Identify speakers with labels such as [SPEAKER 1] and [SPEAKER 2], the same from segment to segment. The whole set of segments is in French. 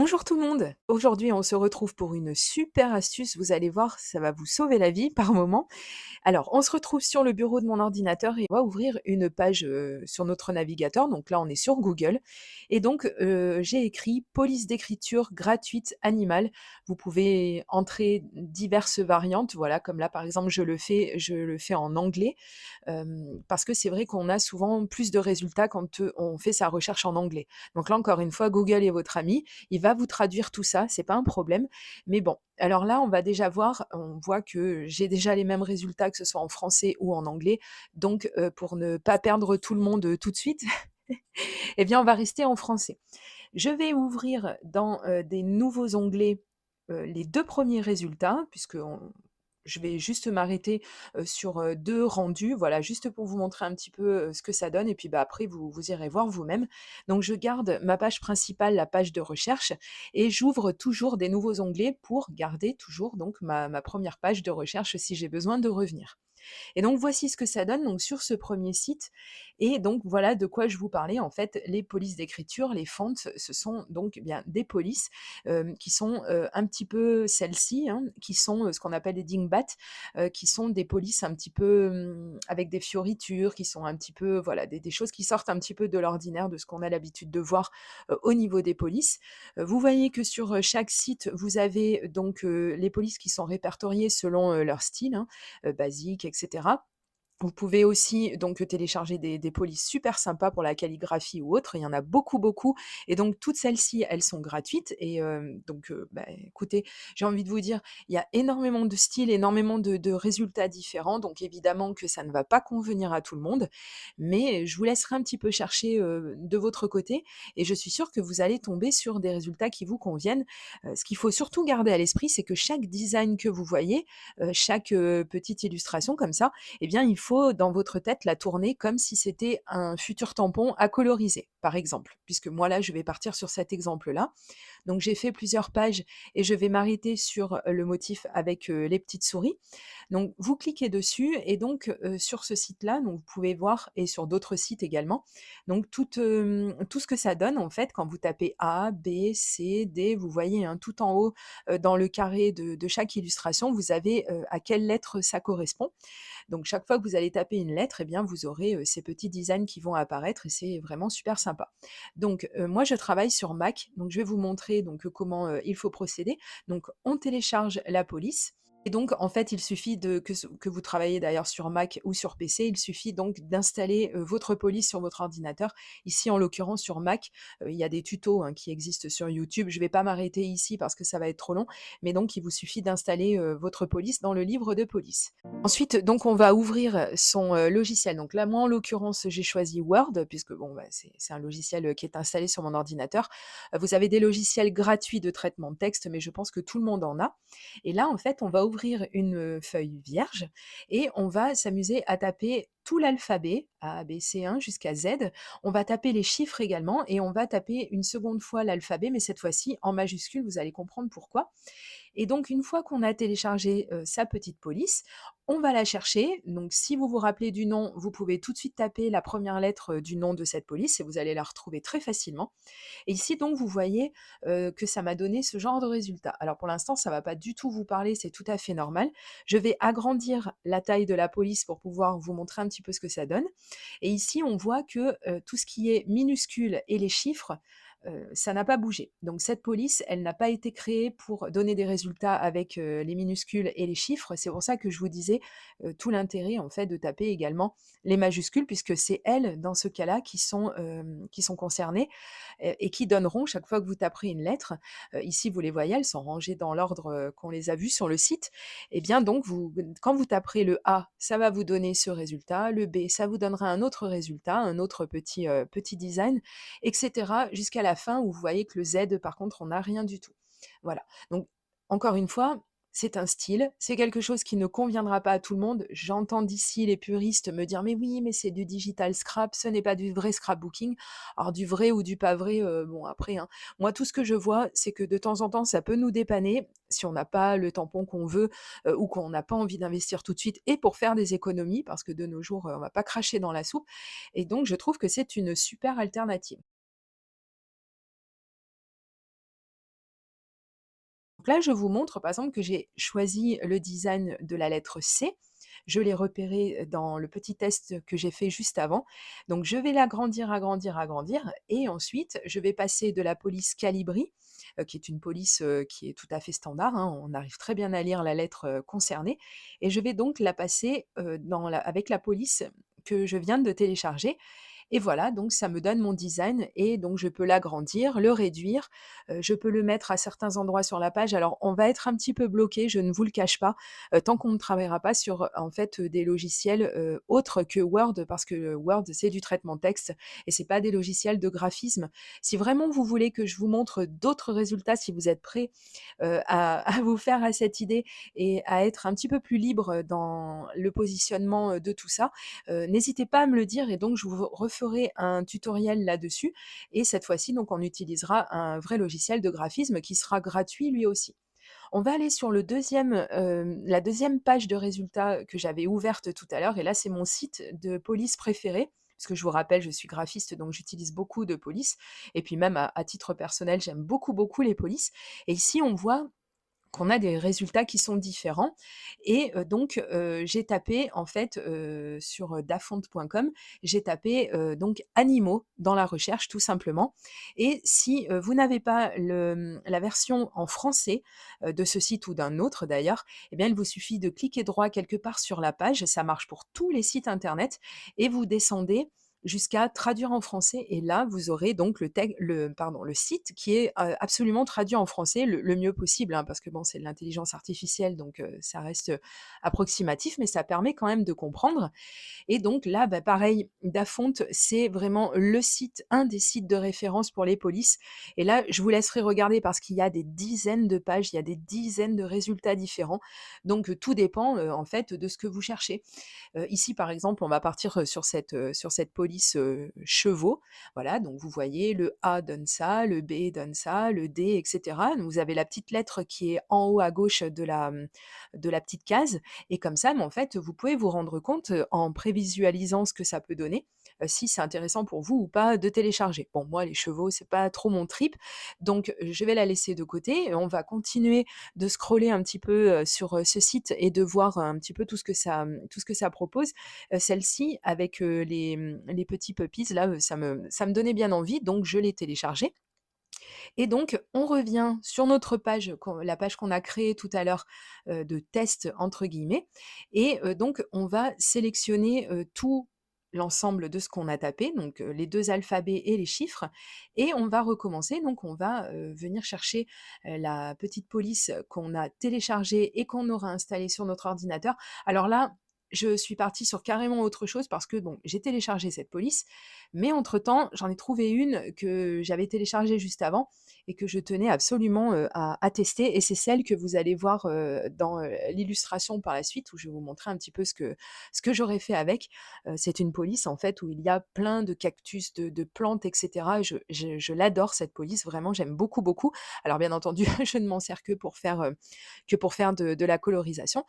[SPEAKER 1] Bonjour tout le monde. Aujourd'hui, on se retrouve pour une super astuce. Vous allez voir, ça va vous sauver la vie par moment. Alors, on se retrouve sur le bureau de mon ordinateur et on va ouvrir une page sur notre navigateur. Donc là, on est sur Google. Et donc, j'ai écrit police d'écriture gratuite animale. Vous pouvez entrer diverses variantes. Voilà, comme là, par exemple, je le fais en anglais. Parce que c'est vrai qu'on a souvent plus de résultats quand on fait sa recherche en anglais. Donc là, encore une fois, Google est votre ami. Il va vous traduire tout ça, c'est pas un problème. Mais bon, alors là, on voit que j'ai déjà les mêmes résultats que ce soit en français ou en anglais. Donc, pour ne pas perdre tout le monde tout de suite, eh bien, on va rester en français. Je vais ouvrir dans des nouveaux onglets les deux premiers résultats, je vais juste m'arrêter sur 2 rendus, voilà, juste pour vous montrer un petit peu ce que ça donne, et puis bah, après, vous irez voir vous-même. Donc, je garde ma page principale, la page de recherche, et j'ouvre toujours des nouveaux onglets pour garder toujours donc ma première page de recherche si j'ai besoin de revenir. Et donc voici ce que ça donne donc sur ce premier site, et donc voilà de quoi je vous parlais. En fait, les polices d'écriture, les fonts, ce sont donc eh bien des polices, qui sont, un petit peu celles-ci, hein, qui sont, ce qu'on appelle des dingbats, qui sont des polices un petit peu, avec des fioritures, qui sont un petit peu voilà, des choses qui sortent un petit peu de l'ordinaire, de ce qu'on a l'habitude de voir, au niveau des polices. Vous voyez que sur, chaque site, vous avez donc, les polices qui sont répertoriées selon, leur style, hein, basique et cetera. Vous pouvez aussi donc télécharger des polices super sympas pour la calligraphie ou autre. Il y en a beaucoup, beaucoup, et donc toutes celles-ci, elles sont gratuites, et donc bah, écoutez, j'ai envie de vous dire, il y a énormément de styles, énormément de résultats différents, donc évidemment que ça ne va pas convenir à tout le monde, mais je vous laisserai un petit peu chercher, de votre côté, et je suis sûre que vous allez tomber sur des résultats qui vous conviennent. Ce qu'il faut surtout garder à l'esprit, c'est que chaque design que vous voyez, chaque, petite illustration comme ça, eh bien, il faut dans votre tête la tourner comme si c'était un futur tampon à coloriser, par exemple. Puisque moi là, je vais partir sur cet exemple-là. Donc j'ai fait plusieurs pages et je vais m'arrêter sur le motif avec les petites souris. Donc vous cliquez dessus, et donc sur ce site-là, donc vous pouvez voir, et sur d'autres sites également, donc tout ce que ça donne en fait quand vous tapez A, B, C, D, vous voyez, hein, tout en haut, dans le carré de chaque illustration, vous avez, à quelle lettre ça correspond. Donc chaque fois que vous allez taper une lettre, eh bien vous aurez, ces petits designs qui vont apparaître, et c'est vraiment super sympa. Donc moi je travaille sur Mac, donc je vais vous montrer donc comment, il faut procéder. Donc on télécharge la police, et donc en fait il suffit que vous travaillez d'ailleurs sur Mac ou sur PC, il suffit donc d'installer, votre police sur votre ordinateur. Ici en l'occurrence sur Mac, il y a des tutos, hein, qui existent sur YouTube. Je ne vais pas m'arrêter ici parce que ça va être trop long, mais donc il vous suffit d'installer, votre police dans le livre de police. Ensuite, donc on va ouvrir son, logiciel. Donc là, moi, en l'occurrence, j'ai choisi Word puisque bon, bah, c'est un logiciel, qui est installé sur mon ordinateur. Vous avez des logiciels gratuits de traitement de texte, mais je pense que tout le monde en a. Et là, en fait, on va ouvrir une, feuille vierge, et on va s'amuser à taper tout l'alphabet, A, B, C1 jusqu'à Z. On va taper les chiffres également, et on va taper une seconde fois l'alphabet, mais cette fois-ci en majuscule, vous allez comprendre pourquoi. Et donc une fois qu'on a téléchargé, sa petite police, on va la chercher. Donc si vous vous rappelez du nom, vous pouvez tout de suite taper la première lettre, du nom de cette police, et vous allez la retrouver très facilement. Et ici donc vous voyez, que ça m'a donné ce genre de résultat. Alors pour l'instant, ça ne va pas du tout vous parler, c'est tout à fait normal. Je vais agrandir la taille de la police pour pouvoir vous montrer un petit peu ce que ça donne. Et ici, on voit que, tout ce qui est minuscule et les chiffres, ça n'a pas bougé. Donc cette police, elle n'a pas été créée pour donner des résultats avec, les minuscules et les chiffres. C'est pour ça que je vous disais, tout l'intérêt en fait de taper également les majuscules, puisque c'est elles, dans ce cas-là, qui sont concernées, et qui donneront chaque fois que vous taperez une lettre, ici vous les voyez, elles sont rangées dans l'ordre, qu'on les a vues sur le site. Et bien donc quand vous taperez le A, ça va vous donner ce résultat, le B, ça vous donnera un autre résultat, un autre petit design, et cetera, jusqu'à la fin où vous voyez que le Z, par contre, on n'a rien du tout. Voilà. Donc, encore une fois, c'est un style, c'est quelque chose qui ne conviendra pas à tout le monde. J'entends d'ici les puristes me dire: «Mais oui, mais c'est du digital scrap, ce n'est pas du vrai scrapbooking». Alors du vrai ou du pas vrai, bon après, hein, moi tout ce que je vois, c'est que de temps en temps, ça peut nous dépanner si on n'a pas le tampon qu'on veut, ou qu'on n'a pas envie d'investir tout de suite, et pour faire des économies parce que de nos jours, on va pas cracher dans la soupe, et donc je trouve que c'est une super alternative. Donc là, je vous montre par exemple que j'ai choisi le design de la lettre C. Je l'ai repéré dans le petit test que j'ai fait juste avant. Donc je vais l'agrandir, agrandir, agrandir et ensuite je vais passer de la police Calibri, qui est une police, qui est tout à fait standard, hein, on arrive très bien à lire la lettre, concernée et je vais donc la passer, avec la police que je viens de télécharger et voilà, donc ça me donne mon design et donc je peux l'agrandir, le réduire, je peux le mettre à certains endroits sur la page. Alors on va être un petit peu bloqué, je ne vous le cache pas, tant qu'on ne travaillera pas sur, en fait, des logiciels, autres que Word parce que Word, c'est du traitement de texte et c'est pas des logiciels de graphisme. Si vraiment vous voulez que je vous montre d'autres résultats, si vous êtes prêts, à vous faire à cette idée et à être un petit peu plus libre dans le positionnement, de tout ça, n'hésitez pas à me le dire et donc je vous referai un tutoriel là-dessus et cette fois-ci donc on utilisera un vrai logiciel de graphisme qui sera gratuit lui aussi. On va aller sur la deuxième page de résultats que j'avais ouverte tout à l'heure et là c'est mon site de police préféré. Parce que je vous rappelle, je suis graphiste, donc j'utilise beaucoup de polices. Et puis même à titre personnel, j'aime beaucoup, beaucoup les polices. Et ici, on voit qu'on a des résultats qui sont différents et j'ai tapé en fait, sur, dafont.com, j'ai tapé, donc animaux dans la recherche tout simplement et si, vous n'avez pas la version en français, de ce site ou d'un autre d'ailleurs, eh bien il vous suffit de cliquer droit quelque part sur la page, ça marche pour tous les sites internet et vous descendez jusqu'à traduire en français et là, vous aurez donc le site qui est, absolument traduit en français le mieux possible, hein, parce que bon, c'est de l'intelligence artificielle donc ça reste, approximatif, mais ça permet quand même de comprendre et donc là, bah, pareil, Dafont, c'est vraiment le site, un des sites de référence pour les polices. Et là, je vous laisserai regarder parce qu'il y a des dizaines de pages, il y a des dizaines de résultats différents. Donc, tout dépend, en fait, de ce que vous cherchez. Ici, par exemple, on va partir sur cette police chevaux. Voilà, donc vous voyez, le A donne ça, le B donne ça, le D, etc. Donc, vous avez la petite lettre qui est en haut à gauche de la petite case. Et comme ça, mais en fait, vous pouvez vous rendre compte, en prévisualisant ce que ça peut donner, si c'est intéressant pour vous ou pas de télécharger. Bon, moi, les chevaux, c'est pas trop mon trip, donc je vais la laisser de côté. On va continuer de scroller un petit peu, sur, ce site et de voir un petit peu tout ce que ça propose. Celle-ci avec, les petits puppies là, ça me donnait bien envie, donc je l'ai téléchargée et donc, on revient sur notre page, la page qu'on a créée tout à l'heure, de «test» entre guillemets et donc on va sélectionner, tout l'ensemble de ce qu'on a tapé, donc les 2 alphabets et les chiffres et on va recommencer. Donc on va, venir chercher, la petite police qu'on a téléchargée et qu'on aura installée sur notre ordinateur. Alors là, je suis partie sur carrément autre chose parce que bon, j'ai téléchargé cette police, mais entre-temps, j'en ai trouvé une que j'avais téléchargée juste avant et que je tenais absolument, à tester et c'est celle que vous allez voir, dans, l'illustration par la suite où je vais vous montrer un petit peu ce que j'aurais fait avec. C'est une police en fait où il y a plein de cactus, de plantes et cetera. Je l'adore cette police, vraiment j'aime beaucoup, beaucoup. Alors bien entendu, je ne m'en sers que pour faire de la colorisation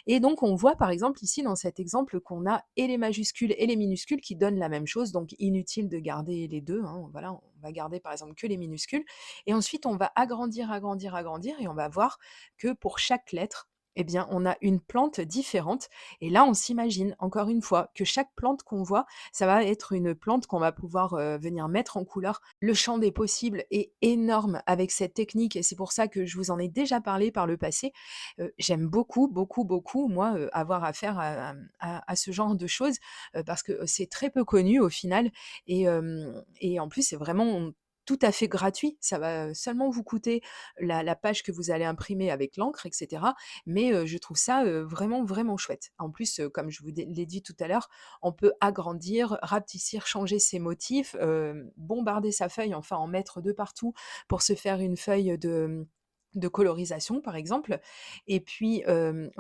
[SPEAKER 1] et donc on voit par exemple ici dans cet exemple qu'on a et les majuscules et les minuscules qui donnent la même chose, donc inutile de garder les 2, hein, voilà, on va garder par exemple que les minuscules et ensuite on va agrandir, agrandir, agrandir et on va voir que pour chaque lettre, eh bien, on a une plante différente et là on s'imagine encore une fois que chaque plante qu'on voit, ça va être une plante qu'on va pouvoir, venir mettre en couleur. Le champ des possibles est énorme avec cette technique et c'est pour ça que je vous en ai déjà parlé par le passé. J'aime beaucoup, beaucoup, beaucoup, moi, avoir affaire à ce genre de choses, parce que c'est très peu connu au final et en plus, c'est vraiment tout à fait gratuit. Ça va seulement vous coûter la page que vous allez imprimer avec l'encre et cetera, mais je trouve ça, vraiment, vraiment chouette. En plus, comme je vous l'ai dit tout à l'heure, on peut agrandir, rapetissir, changer ses motifs, bombarder sa feuille, enfin en mettre de partout pour se faire une feuille de colorisation, par exemple et puis,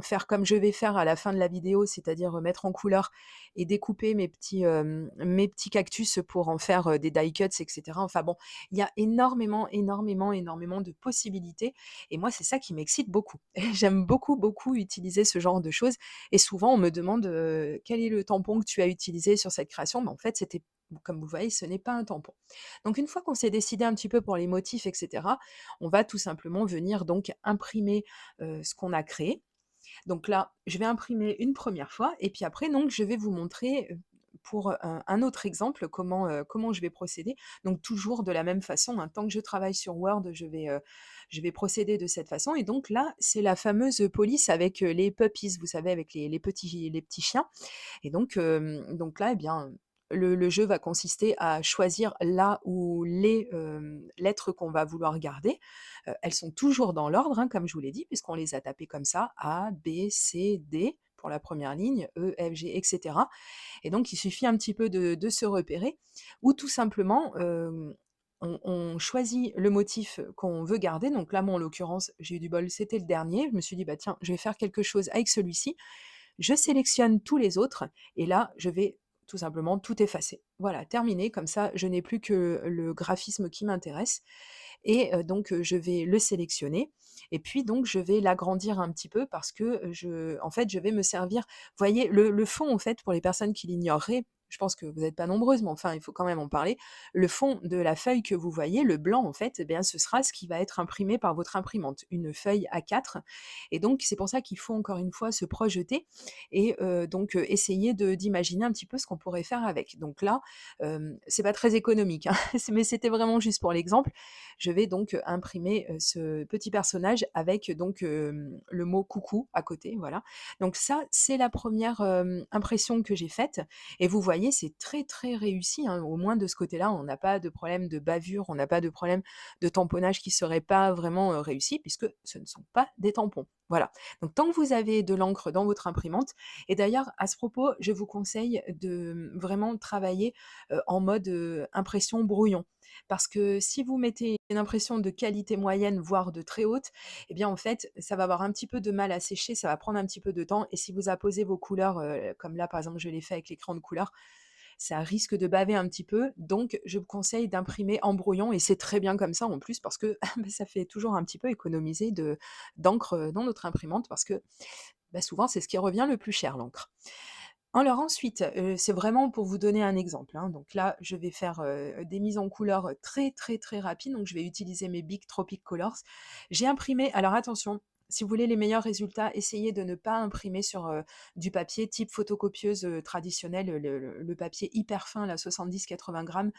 [SPEAKER 1] faire comme je vais faire à la fin de la vidéo, c'est-à-dire, mettre en couleur et découper mes petits cactus pour en faire, des die cuts et cetera. Enfin bon, il y a énormément, énormément, énormément de possibilités et moi, c'est ça qui m'excite beaucoup. J'aime beaucoup, beaucoup utiliser ce genre de choses et souvent on me demande: «Quel est le tampon que tu as utilisé sur cette création?» Mais en fait, c'était comme vous voyez, ce n'est pas un tampon. Donc une fois qu'on s'est décidé un petit peu pour les motifs et cetera, on va tout simplement venir donc imprimer, ce qu'on a créé. Donc là, je vais imprimer une première fois et puis après donc je vais vous montrer, pour, un autre exemple comment je vais procéder. Donc toujours de la même façon, hein, tant que je travaille sur Word, je vais procéder de cette façon et donc là, c'est la fameuse police avec, les puppies, vous savez avec les petits chiens et donc là, eh bien, le jeu va consister à choisir la ou les, lettres qu'on va vouloir garder. Elles sont toujours dans l'ordre, hein, comme je vous l'ai dit, puisqu'on les a tapées comme ça: A, B, C, D pour la première ligne, E, F, G et cetera et donc il suffit un petit peu de se repérer ou tout simplement, on choisit le motif qu'on veut garder. Donc là, moi, en l'occurrence, j'ai eu du bol, c'était le dernier. Je me suis dit: «Bah, tiens, je vais faire quelque chose avec celui-ci». Je sélectionne tous les autres et là, je vais tout simplement tout effacer. Voilà, terminé, comme ça, je n'ai plus que le graphisme qui m'intéresse et donc je vais le sélectionner et puis donc je vais l'agrandir un petit peu parce que, en fait, je vais me servir vous voyez, le fond, en fait, pour les personnes qui l'ignoreraient, je pense que vous n'êtes pas nombreuses, mais enfin, il faut quand même en parler. Le fond de la feuille que vous voyez, le blanc, en fait, eh bien, ce sera ce qui va être imprimé par votre imprimante, une feuille A4 et donc c'est pour ça qu'il faut encore une fois se projeter et donc essayer d'imaginer un petit peu ce qu'on pourrait faire avec. Donc là, c'est pas très économique, hein, mais c'était vraiment juste pour l'exemple. Je vais donc imprimer, ce petit personnage avec donc, le mot «coucou» à côté, voilà. Donc ça, c'est la première impression que j'ai faite et vous voyez, c'est très, très réussi, hein. Au moins de ce côté-là, on n'a pas de problème de bavure, on n'a pas de problème de tamponnage qui serait pas vraiment, réussi puisque ce ne sont pas des tampons. Voilà. Donc tant que vous avez de l'encre dans votre imprimante et d'ailleurs à ce propos, je vous conseille de, vraiment travailler, en mode, impression brouillon. Parce que si vous mettez une impression de qualité moyenne, voire de très haute, eh bien en fait, ça va avoir un petit peu de mal à sécher, ça va prendre un petit peu de temps et si vous apposez vos couleurs, comme là par exemple je l'ai fait avec l'écran de couleur, ça risque de baver un petit peu. Donc je vous conseille d'imprimer en brouillon et c'est très bien comme ça en plus parce que bah, ça fait toujours un petit peu économiser d'encre, dans notre imprimante parce que, bah, souvent c'est ce qui revient le plus cher l'encre. Alors ensuite, c'est vraiment pour vous donner un exemple, hein, donc là, je vais faire, des mises en couleur, très, très, très rapides, donc je vais utiliser mes Bic Tropic Colors. J'ai imprimé alors attention, si vous voulez les meilleurs résultats, essayez de ne pas imprimer sur, du papier type photocopieuse, traditionnelle, le papier hyper fin là, 70-80 grammes,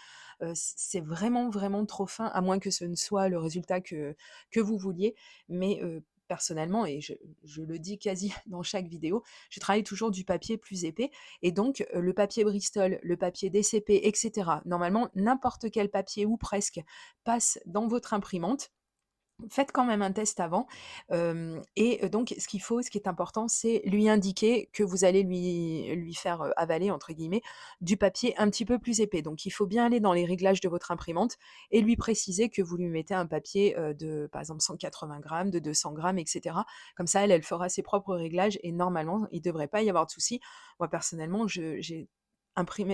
[SPEAKER 1] c'est vraiment, vraiment trop fin, à moins que ce ne soit le résultat que vous vouliez, mais personnellement et je le dis quasi dans chaque vidéo, je travaille toujours du papier plus épais et donc le papier Bristol, le papier DCP et cetera, normalement n'importe quel papier ou presque passe dans votre imprimante. Faites quand même un test avant, hem et donc ce qui est important, c'est lui indiquer que vous allez lui faire, «avaler» entre guillemets, du papier un petit peu plus épais. Donc il faut bien aller dans les réglages de votre imprimante et lui préciser que vous lui mettez un papier, de par exemple 180 grammes, de 200 grammes et cetera. Comme ça, elle fera ses propres réglages et normalement, il ne devrait pas y avoir de souci. Moi personnellement,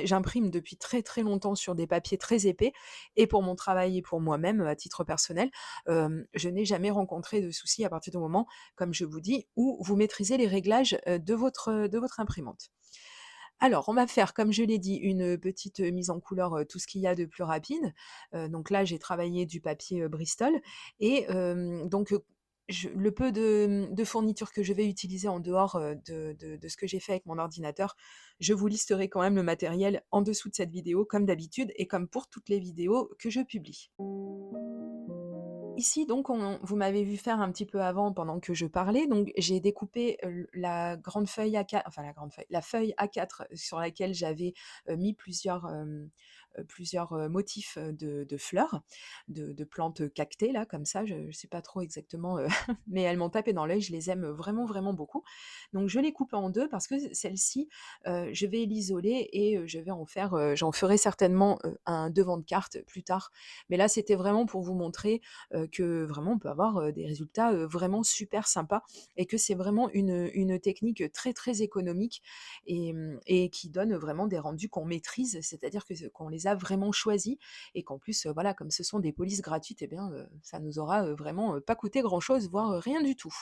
[SPEAKER 1] j'imprime depuis très, très longtemps sur des papiers très épais et pour mon travail et pour moi-même, à titre personnel, je n'ai jamais rencontré de soucis à partir du moment, comme je vous dis, où vous maîtrisez les réglages, de votre imprimante. Alors, on va faire, comme je l'ai dit, une petite, mise en couleur, tout ce qu'il y a de plus rapide. Donc là, j'ai travaillé du papier, Bristol et donc le peu de fournitures que je vais utiliser en dehors, de ce que j'ai fait avec mon ordinateur, je vous listerai quand même le matériel en dessous de cette vidéo comme d'habitude et comme pour toutes les vidéos que je publie. Ici donc vous m'avez vu faire un petit peu avant pendant que je parlais, donc j'ai découpé, la grande feuille A4 enfin la grande feuille, la feuille A4 sur laquelle j'avais, mis plusieurs, motifs, de fleurs, de plantes, cactées là comme ça, je sais pas trop exactement, mais elles m'ont tapé dans l'œil, je les aime vraiment, vraiment beaucoup. Donc je les coupe en 2 parce que celle-ci, je vais l'isoler et je vais en faire, j'en ferai certainement, un devant de carte plus tard. Mais là, c'était vraiment pour vous montrer, que vraiment on peut avoir, des résultats, vraiment super sympas et que c'est vraiment une technique, très, très économique et qui donne vraiment des rendus qu'on maîtrise. C'est-à-dire qu'on les a vraiment choisis et qu'en plus, voilà, comme ce sont des polices gratuites et bien, ça nous aura, vraiment, pas coûté grand-chose, voire, rien du tout.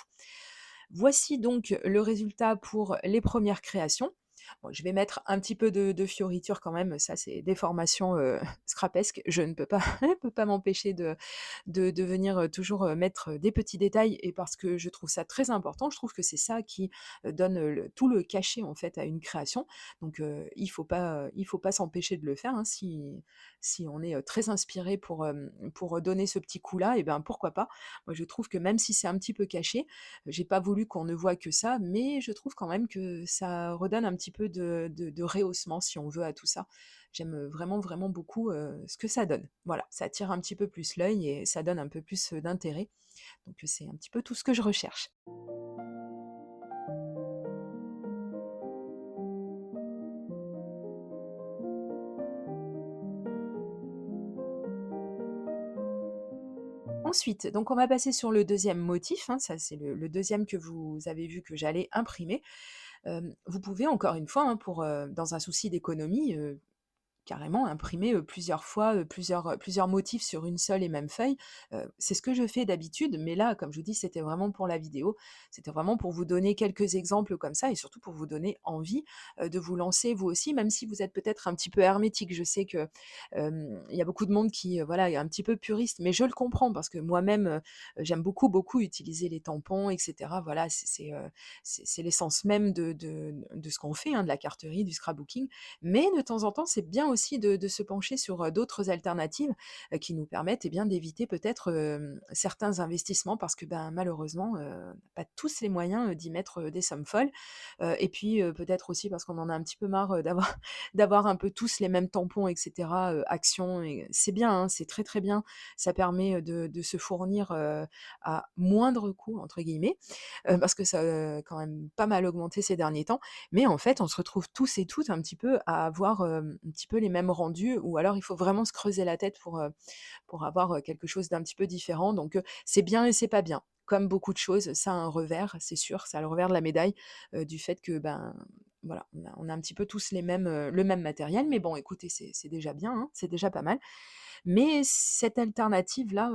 [SPEAKER 1] Voici donc le résultat pour les premières créations. Bon, je vais mettre un petit peu de fioritures quand même, ça c'est des formations, scrapesques. Je ne peux pas je peux pas m'empêcher de venir, toujours, mettre, des petits détails et parce que je trouve ça très important. Je trouve que c'est ça qui, donne, tout le cachet en fait à une création. Donc, il faut pas s'empêcher de le faire, hein. Si on est, très inspiré pour, donner ce petit coup-là et ben, pourquoi pas? Moi je trouve que même si c'est un petit peu caché, j'ai pas voulu qu'on ne voie que ça, mais je trouve quand même que ça redonne un petit peu de rehaussement, si on veut, à tout ça. J'aime, vraiment, vraiment beaucoup, ce que ça donne. Voilà, ça attire un petit peu plus l'œil et ça donne un peu plus, d'intérêt. Donc, c'est un petit peu tout ce que je recherche. Ensuite, donc on va passer sur le deuxième motif, hein, ça c'est le 2e que vous avez vu que j'allais imprimer. Vous pouvez encore une fois, hein, dans un souci d'économie, carrément imprimer, plusieurs fois, plusieurs motifs sur une seule et même feuille. C'est ce que je fais d'habitude, mais là, comme je vous dis, c'était vraiment pour la vidéo. C'était vraiment pour vous donner quelques exemples comme ça et surtout pour vous donner envie, de vous lancer vous aussi, même si vous êtes peut-être un petit peu hermétique. Je sais que, il y a beaucoup de monde qui, voilà, est un petit peu puriste, mais je le comprends parce que moi-même, j'aime beaucoup, beaucoup utiliser les tampons et cetera. Voilà, c'est l'essence même de ce qu'on fait, hein, de la carterie, du scrapbooking. Mais de temps en temps, c'est bien aussi de se pencher sur, d'autres alternatives, qui nous permettent, eh bien, d'éviter peut-être, certains investissements parce que, ben, malheureusement, on n'a pas tous les moyens, d'y mettre, des sommes folles. Et puis, peut-être aussi parce qu'on en a un petit peu marre, d'avoir d'avoir un peu tous les mêmes tampons et cetera, Action et c'est bien, hein, c'est très, très bien. Ça permet, de se fournir, à «moindre coût» entre guillemets, parce que ça a quand même pas mal augmenté ces derniers temps. Mais en fait, on se retrouve tous et toutes un petit peu à avoir, un petit peu les mêmes rendus ou alors il faut vraiment se creuser la tête pour avoir, quelque chose d'un petit peu différent. Donc, c'est bien et c'est pas bien. Comme beaucoup de choses, ça a un revers, c'est sûr, ça a le revers de la médaille, du fait que, ben, voilà, on a un petit peu tous le même matériel. Mais bon, écoutez, c'est déjà bien, hein, c'est déjà pas mal. Mais cette alternative-là,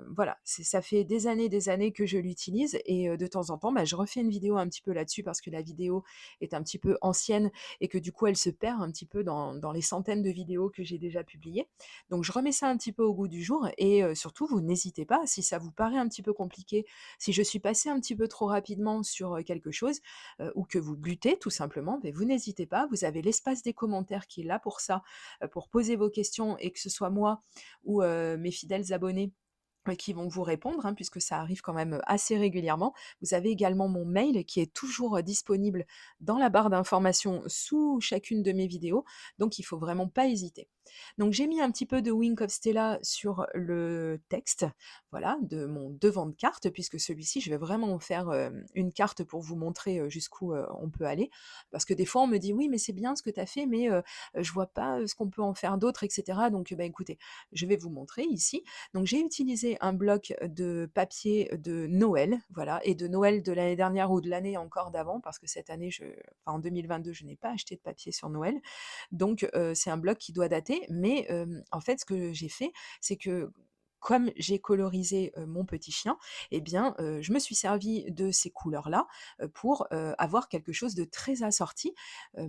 [SPEAKER 1] voilà, ça fait des années que je l'utilise et de temps en temps, bah, je refais une vidéo un petit peu là-dessus parce que la vidéo est un petit peu ancienne et que du coup, elle se perd un petit peu dans les centaines de vidéos que j'ai déjà publiées. Donc je remets ça un petit peu au goût du jour et surtout, vous n'hésitez pas, si ça vous paraît un petit peu compliqué, si je suis passée un petit peu trop rapidement sur, quelque chose, ou que vous butez tout simplement, beh, vous n'hésitez pas, vous avez l'espace des commentaires qui est là pour ça, pour poser vos questions et que ce soit moi ou mes fidèles abonnés qui vont vous répondre, hein, puisque ça arrive quand même assez régulièrement. Vous avez également mon mail qui est toujours disponible dans la barre d'informations sous chacune de mes vidéos, donc il faut vraiment pas hésiter. Donc j'ai mis un petit peu de Wink of Stella sur le texte, voilà, de mon devant de carte, puisque celui-ci, je vais vraiment en faire une carte pour vous montrer jusqu'où on peut aller. Parce que des fois, on me dit, oui, mais c'est bien ce que tu as fait, mais je vois pas ce qu'on peut en faire d'autre, etc. Donc, bah, écoutez, je vais vous montrer ici. Donc j'ai utilisé un bloc de papier de Noël, voilà, et de Noël de l'année dernière ou de l'année encore d'avant, parce que cette année, enfin en 2022, je n'ai pas acheté de papier sur Noël. Donc c'est un bloc qui doit dater, mais en fait, ce que j'ai fait, c'est que comme j'ai colorisé, mon petit chien, eh bien, je me suis servie de ces couleurs-là, pour, avoir quelque chose de très assorti,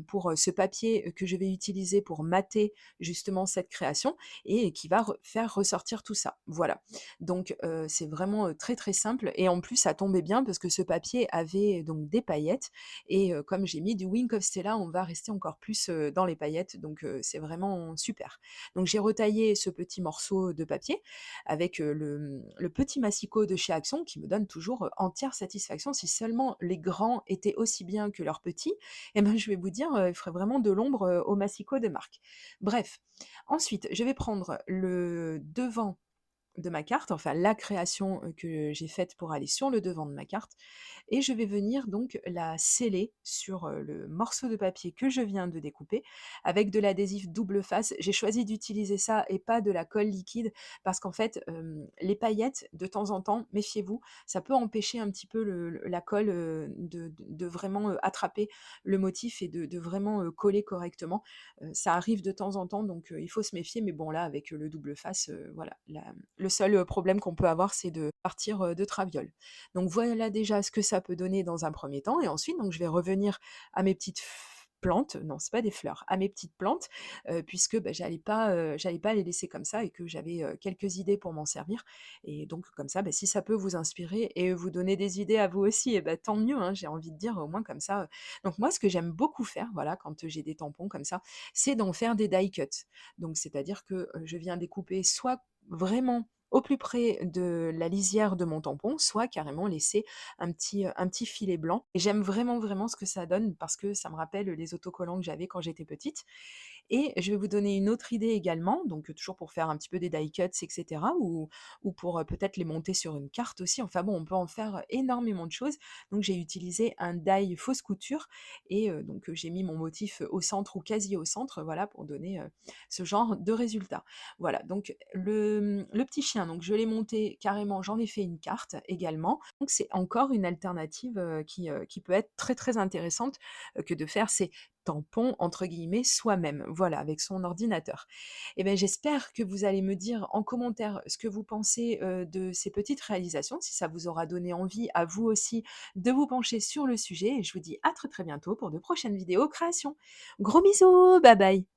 [SPEAKER 1] pour, ce papier, que je vais utiliser pour mater justement cette création et qui va faire ressortir tout ça. Voilà. Donc, c'est vraiment, très, très simple et en plus ça tombait bien parce que ce papier avait donc des paillettes et comme j'ai mis du Wink of Stella, on va rester encore plus, dans les paillettes donc c'est vraiment super. Donc j'ai retaillé ce petit morceau de papier avec, le petit massicot de chez Action qui me donne toujours, entière satisfaction. Si seulement les grands étaient aussi bien que leurs petits, et ben, je vais vous dire, ils feraient vraiment de l'ombre, aux massicots de marque. Bref, ensuite, je vais prendre le devant de ma carte, enfin la création, que j'ai faite pour aller sur le devant de ma carte et je vais venir donc la sceller sur, le morceau de papier que je viens de découper avec de l'adhésif double face. J'ai choisi d'utiliser ça et pas de la colle liquide parce qu'en fait, les paillettes de temps en temps, méfiez-vous, ça peut empêcher un petit peu la colle, de vraiment, attraper le motif et de vraiment, coller correctement. Ça arrive de temps en temps donc il faut se méfier mais bon là avec, le double face, voilà, le seul, problème qu'on peut avoir, c'est de partir, de traviole. Donc voilà déjà ce que ça peut donner dans un premier temps et ensuite donc je vais revenir à mes petites plantes, non, c'est pas des fleurs, à mes petites plantes, puisque, bah, j'allais pas les laisser comme ça et que j'avais, quelques idées pour m'en servir et donc comme ça, bah, si ça peut vous inspirer et vous donner des idées à vous aussi et bah, tant mieux, hein, j'ai envie de dire, au moins comme ça, donc moi, ce que j'aime beaucoup faire, voilà, quand j'ai des tampons comme ça, c'est d'en faire des die cuts. Donc c'est-à-dire que, je viens découper soit vraiment au plus près de la lisière de mon tampon, soit carrément laisser un petit filet blanc et j'aime vraiment, vraiment ce que ça donne parce que ça me rappelle les autocollants que j'avais quand j'étais petite et je vais vous donner une autre idée également, donc toujours pour faire un petit peu des die cuts et cetera ou pour, peut-être les monter sur une carte aussi. Enfin bon, on peut en faire énormément de choses. Donc j'ai utilisé un die fausse couture et donc j'ai mis mon motif, au centre ou quasi au centre, voilà, pour donner, ce genre de résultat. Voilà, donc le petit chien, donc je l'ai monté carrément, j'en ai fait une carte également. Donc c'est encore une alternative, qui peut être très, très intéressante, que de faire ces «tampons» entre guillemets soi-même, voilà, avec son ordinateur. Et beh, j'espère que vous allez me dire en commentaire ce que vous pensez, de ces petites réalisations, si ça vous aura donné envie à vous aussi de vous pencher sur le sujet et je vous dis à très, très bientôt pour de prochaines vidéos création. Gros bisous, bye bye.